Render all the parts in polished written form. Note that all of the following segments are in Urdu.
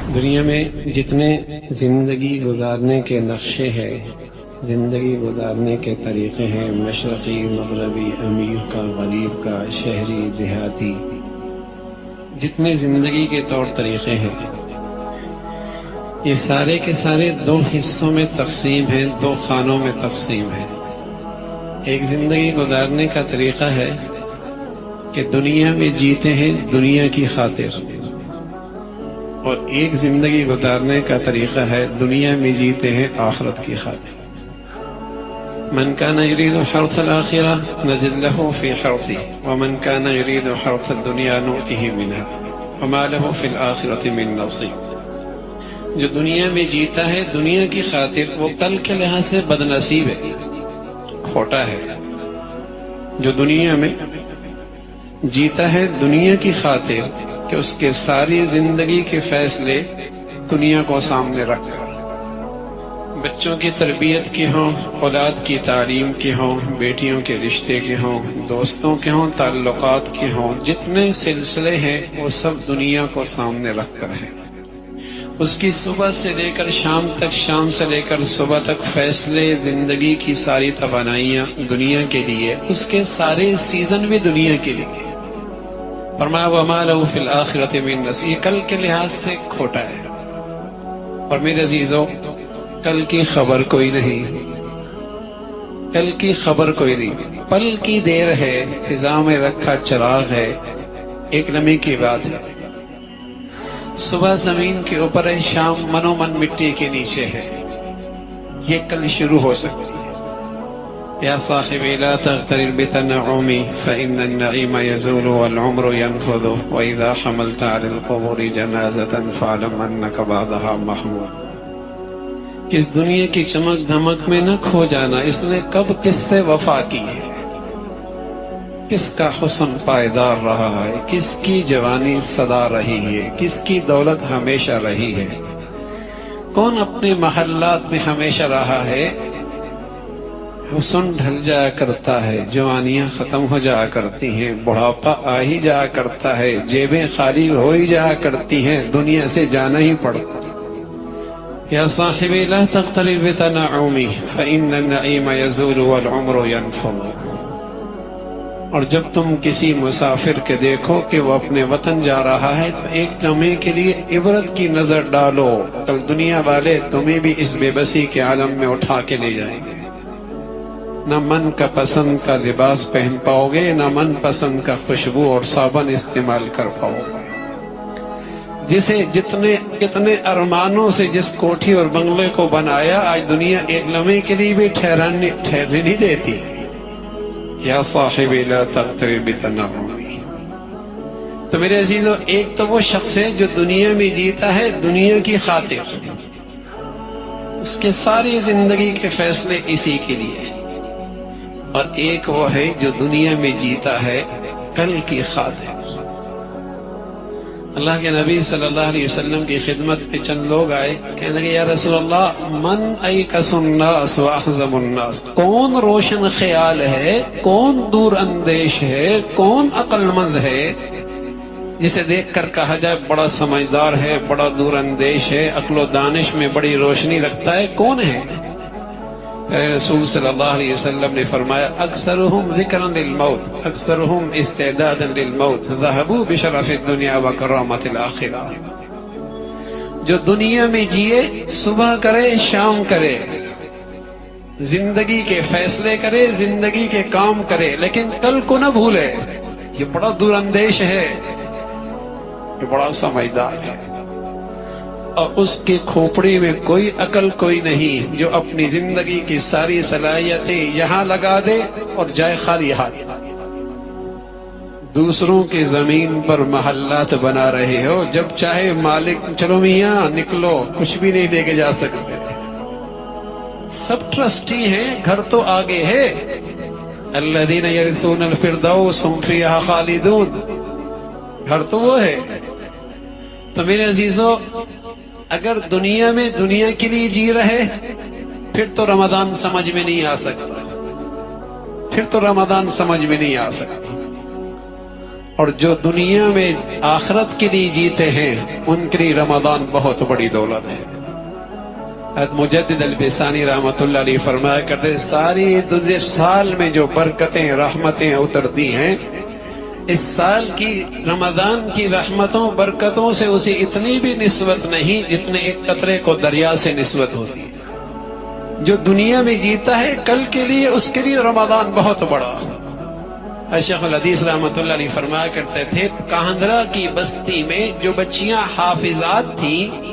دنیا میں جتنے زندگی گزارنے کے نقشے ہیں، زندگی گزارنے کے طریقے ہیں، مشرقی، مغربی، امیر کا، غریب کا، شہری، دیہاتی، جتنے زندگی کے طور طریقے ہیں، یہ سارے کے سارے دو حصوں میں تقسیم ہیں، دو خانوں میں تقسیم ہیں۔ ایک زندگی گزارنے کا طریقہ ہے کہ دنیا میں جیتے ہیں دنیا کی خاطر، اور ایک زندگی گزارنے کا طریقہ ہے دنیا میں جیتے ہیں آخرت کی خاطر۔ من كان يريد حرث الآخرة نزد له في حرثه ومن كان يريد حرث الدنيا نؤته منها وما له في الآخرة من نصيب۔ جو دنیا میں جیتا ہے دنیا کی خاطر، وہ کل کے لحاظ سے بد نصیب ہے، کھوٹا ہے۔ جو دنیا میں جیتا ہے دنیا کی خاطر کہ اس کے ساری زندگی کے فیصلے دنیا کو سامنے رکھ کر، بچوں کی تربیت کی ہوں، اولاد کی تعلیم کی ہوں، بیٹیوں کے رشتے کے ہوں، دوستوں کے ہوں، تعلقات کے ہوں، جتنے سلسلے ہیں وہ سب دنیا کو سامنے رکھ کر ہیں۔ اس کی صبح سے لے کر شام تک، شام سے لے کر صبح تک فیصلے، زندگی کی ساری توانائیاں دنیا کے لیے، اس کے سارے سیزن بھی دنیا کے لیے۔ فرمایا وَمَا لَهُ فِي الْآخِرَةِ مِن نَصِيبٍ، یہ کل کے لحاظ سے کھوٹا ہے۔ اور میرے عزیزو، کل کی خبر کوئی نہیں، کل کی خبر کوئی نہیں، پل کی دیر ہے، فضا میں رکھا چراغ ہے، ایک لمحے کی بات ہے۔ صبح زمین کے اوپر ہے، شام منو من مٹی کے نیچے ہے، یہ کل شروع ہو سکتی ہے۔ یا صاحبی لا تغترر بتنعمی فإن النعیم یزول والعمر ينفذ وإذا حملت على القبور جنازة فاعلم أنك بعدها محمول۔ کس دنیا کی چمک دھمک میں نہ کھو جانا، اس نے کب کس سے وفا کی ہے، کس کا حسن پائیدار رہا ہے، کس کی جوانی سدا رہی ہے، کس کی دولت ہمیشہ رہی ہے، کون اپنے محلات میں ہمیشہ رہا ہے۔ حسن ڈھل جایا کرتا ہے، جوانیاں ختم ہو جایا کرتی ہیں، بڑھاپا آ ہی جایا کرتا ہے، جیبیں خالی ہو ہی جایا کرتی ہیں، دنیا سے جانا ہی پڑتا۔ یا صاحبی لا تغترر بتنعمی فإن النعیم یزول والعمر ينفض۔ اور جب تم کسی مسافر کے دیکھو کہ وہ اپنے وطن جا رہا ہے تو ایک لمحے کے لیے عبرت کی نظر ڈالو، کل دنیا والے تمہیں بھی اس بے بسی کے عالم میں اٹھا کے لے جائیں گے۔ نہ من کا پسند کا لباس پہن پاؤ گے، نہ من پسند کا خوشبو اور صابن استعمال کر پاؤ گے۔ جسے کتنے ارمانوں سے جس کوٹھی اور بنگلے کو بنایا، آج دنیا ایک لمحے کے لیے بھی ٹھہرنے نہیں دیتی۔ یا صاحبی لا تغترر بتنعمی۔ تو میرے عزیزو، ایک تو وہ شخص ہے جو دنیا میں جیتا ہے دنیا کی خاطر، اس کے ساری زندگی کے فیصلے اسی کے لیے، اور ایک وہ ہے جو دنیا میں جیتا ہے کل کی خاطر۔ اللہ کے نبی صلی اللہ علیہ وسلم کی خدمت میں چند لوگ آئے، کہنے لگے یا رسول اللہ من ایکس الناس واحزم الناس، کون روشن خیال ہے، کون دور اندیش ہے، کون عقل مند ہے، جسے دیکھ کر کہا جائے بڑا سمجھدار ہے، بڑا دور اندیش ہے، عقل و دانش میں بڑی روشنی رکھتا ہے، کون ہے؟ رسول صلی اللہ علیہ وسلم نے فرمایا اکثرہم ذکرا للموت اکثرہم استعدادا للموت ذہبوا بشرف الدنیا وکرامت الآخرہ۔ جو دنیا میں جیے، صبح کرے شام کرے، زندگی کے فیصلے کرے، زندگی کے کام کرے، لیکن کل کو نہ بھولے۔ یہ بڑا دور اندیش ہے، یہ بڑا سمجھدار ہے، اور اس کی کھوپڑی میں کوئی عقل کوئی نہیں جو اپنی زندگی کی ساری صلاحیتیں یہاں لگا دے اور جائے خالی ہاتھ۔ دوسروں کی زمین پر محلات بنا رہے ہو، جب چاہے مالک چلو میاں نکلو، کچھ بھی نہیں لے کے جا سکتے، سب ٹرسٹی ہیں، گھر تو آگے ہے۔ الذین یرثون الفردوس ہم فیہا خالدون، گھر تو وہ ہے۔ تو میرے عزیزو، اگر دنیا میں دنیا کے لیے جی رہے پھر تو رمضان سمجھ میں نہیں آ سکتا، پھر تو رمضان سمجھ میں نہیں آ سکتا۔ اور جو دنیا میں آخرت کے لیے جیتے ہیں ان کے لیے رمضان بہت بڑی دولت ہے۔ حضرت مجدد البیسانی رحمۃ اللہ علیہ فرمایا کرتے ساری دنیا سال میں جو برکتیں رحمتیں اترتی ہیں، اس سال کی رمضان کی رحمتوں برکتوں سے اسے اتنی بھی نسبت نہیں جتنے ایک قطرے کو دریا سے نسبت ہوتی ہے۔ جو دنیا میں جیتا ہے کل کے لیے اس کے لیے رمضان بہت بڑا۔ شیخ الحدیث رحمۃ اللہ علیہ فرمایا کرتے تھے کاندرا کی بستی میں جو بچیاں حافظات تھیں،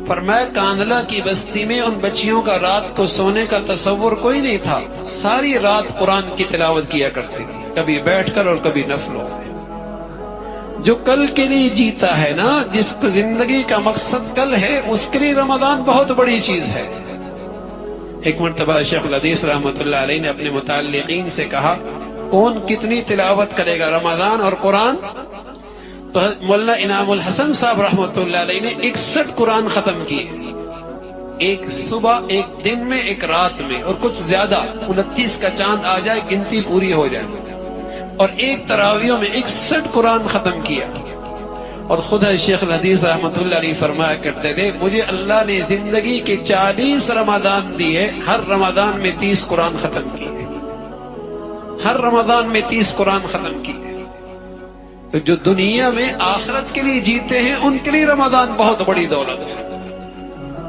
فرمایا کاندلا کی بستی میں ان بچیوں کا رات کو سونے کا تصور کوئی نہیں تھا، ساری رات قرآن کی تلاوت کیا کرتی تھی، کبھی بیٹھ کر اور کبھی نفلوں میں۔ جو کل کے لیے جیتا ہے نا، جس کو زندگی کا مقصد کل ہے، اس کے لیے رمضان بہت بڑی چیز ہے۔ ایک مرتبہ شیخ الحدیث رحمۃ اللہ علیہ نے اپنے متعلقین سے کہا کون کتنی تلاوت کرے گا رمضان اور قرآن؟ تو مولانا انعام الحسن صاحب رحمۃ اللہ علیہ نے 61 قرآن ختم کیے، ایک صبح ایک دن میں ایک رات میں، اور کچھ زیادہ 29 کا چاند آ جائے گنتی پوری ہو جائے، اور ایک تراویحوں میں 61 قرآن ختم کیا۔ اور خدا شیخ الحدیث رحمۃ اللہ علیہ فرمایا کرتے تھے مجھے اللہ نے زندگی کے 40 رمضان دیے، ہر رمضان میں 30 قرآن ختم کیے، ہر رمضان میں 30 قرآن ختم کیے۔ تو جو دنیا میں آخرت کے لیے جیتے ہیں ان کے لیے رمضان بہت بڑی دولت ہے۔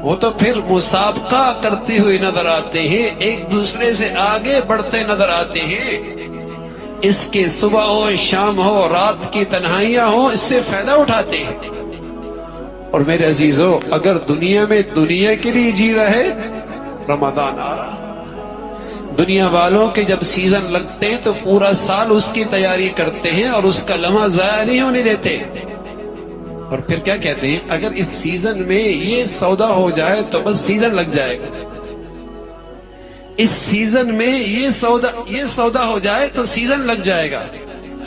وہ تو پھر مسابقہ کرتے ہوئے نظر آتے ہیں، ایک دوسرے سے آگے بڑھتے نظر آتے ہیں، اس کے صبح ہو شام ہو رات کی تنہائیاں ہو اس سے فائدہ اٹھاتے ہیں۔ اور میرے عزیزو اگر دنیا میں دنیا کے لیے جی رہے، رمضان آ رہا، دنیا والوں کے جب سیزن لگتے ہیں تو پورا سال اس کی تیاری کرتے ہیں اور اس کا لمحہ ضائع نہیں ہونے دیتے، اور پھر کیا کہتے ہیں اگر اس سیزن میں یہ سودا ہو جائے تو بس سیزن لگ جائے گا، اس سیزن میں یہ سودا ہو جائے تو سیزن لگ جائے گا۔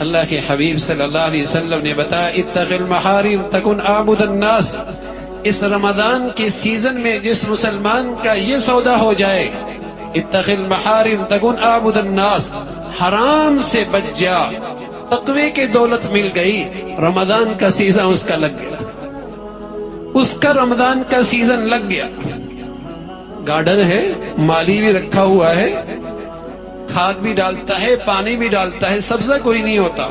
اللہ کے حبیب صلی اللہ علیہ وسلم نے بتایا اتق المحارم تکن عابد الناس، اس رمضان کے سیزن میں جس مسلمان کا یہ سودا ہو جائے، اتق المحارم تکن عابد الناس، حرام سے بچ جا، تقوی کی دولت مل گئی، رمضان کا سیزن اس کا لگ گیا، اس کا رمضان کا سیزن لگ گیا۔ گارڈن ہے، مالی بھی رکھا ہوا ہے، کھاد بھی ڈالتا ہے، پانی بھی ڈالتا ہے، سبزہ کوئی نہیں ہوتا،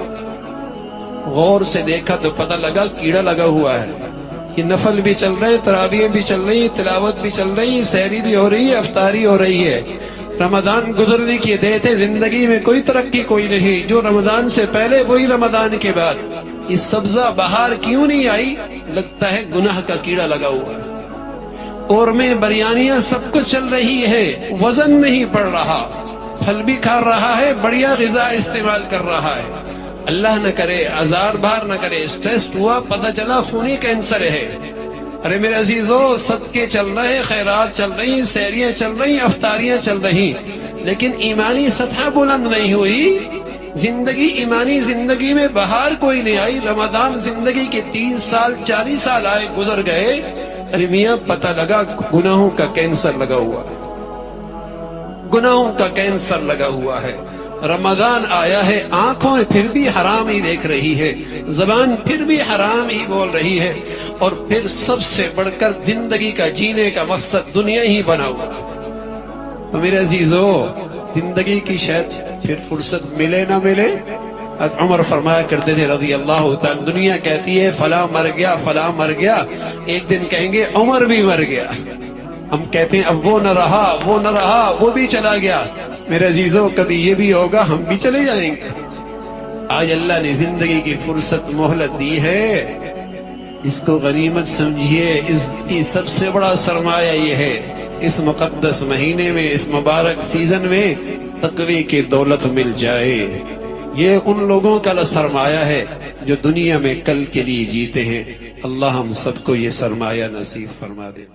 غور سے دیکھا تو پتہ لگا کیڑا لگا ہوا ہے، یہ نفل بھی چل رہے، تراویح بھی چل رہی، تلاوت بھی چل رہی، سحری بھی ہو رہی ہے، افطاری ہو رہی ہے، رمضان گزرنے کی دیت ہے، زندگی میں کوئی ترقی کوئی نہیں، جو رمضان سے پہلے وہی رمضان کے بعد، یہ سبزہ بہار کیوں نہیں آئی؟ لگتا ہے گناہ کا کیڑا لگا ہوا ہے، قورمے بریانیاں سب کچھ چل رہی ہے، وزن نہیں بڑھ رہا، پھل بھی کھا رہا ہے، بڑھیا غذا استعمال کر رہا ہے، اللہ نہ کرے آزار بھار نہ کرے، ٹیسٹ ہوا پتہ چلا خونی کینسر ہے۔ ارے میرے عزیزو صدقے چل رہے، خیرات چل رہی، سحریاں چل رہی، افطاریاں چل رہی، لیکن ایمانی سطح بلند نہیں ہوئی، زندگی ایمانی زندگی میں بہار کوئی نہیں آئی، رمضان زندگی کے 30 سال 40 سال آئے گزر گئے، ارے میاں پتہ لگا گناہوں کا کینسر لگا ہوا ہے، گناہوں کا کینسر لگا ہوا ہے۔ رمضان آیا ہے، آنکھوں پھر بھی حرام ہی دیکھ رہی ہے، زبان پھر بھی حرام ہی بول رہی ہے، اور پھر سب سے بڑھ کر زندگی کا جینے کا مقصد دنیا ہی بنا ہوا۔ تو میرے عزیزو زندگی کی شاید پھر فرصت ملے نہ ملے، عمر فرمایا کرتے تھے رضی اللہ تعالی، دنیا کہتی ہے فلاں مر گیا فلاں مر گیا، ایک دن کہیں گے عمر بھی مر گیا، ہم کہتے ہیں اب وہ نہ رہا وہ نہ رہا وہ بھی چلا گیا، میرے عزیزو کبھی یہ بھی ہوگا ہم بھی چلے جائیں گے۔ آج اللہ نے زندگی کی فرصت مہلت دی ہے، اس کو غنیمت سمجھیے، اس کی سب سے بڑا سرمایہ یہ ہے اس مقدس مہینے میں، اس مبارک سیزن میں تقوی کی دولت مل جائے، یہ ان لوگوں کا سرمایہ ہے جو دنیا میں کل کے لیے جیتے ہیں۔ اللہ ہم سب کو یہ سرمایہ نصیب فرما دے۔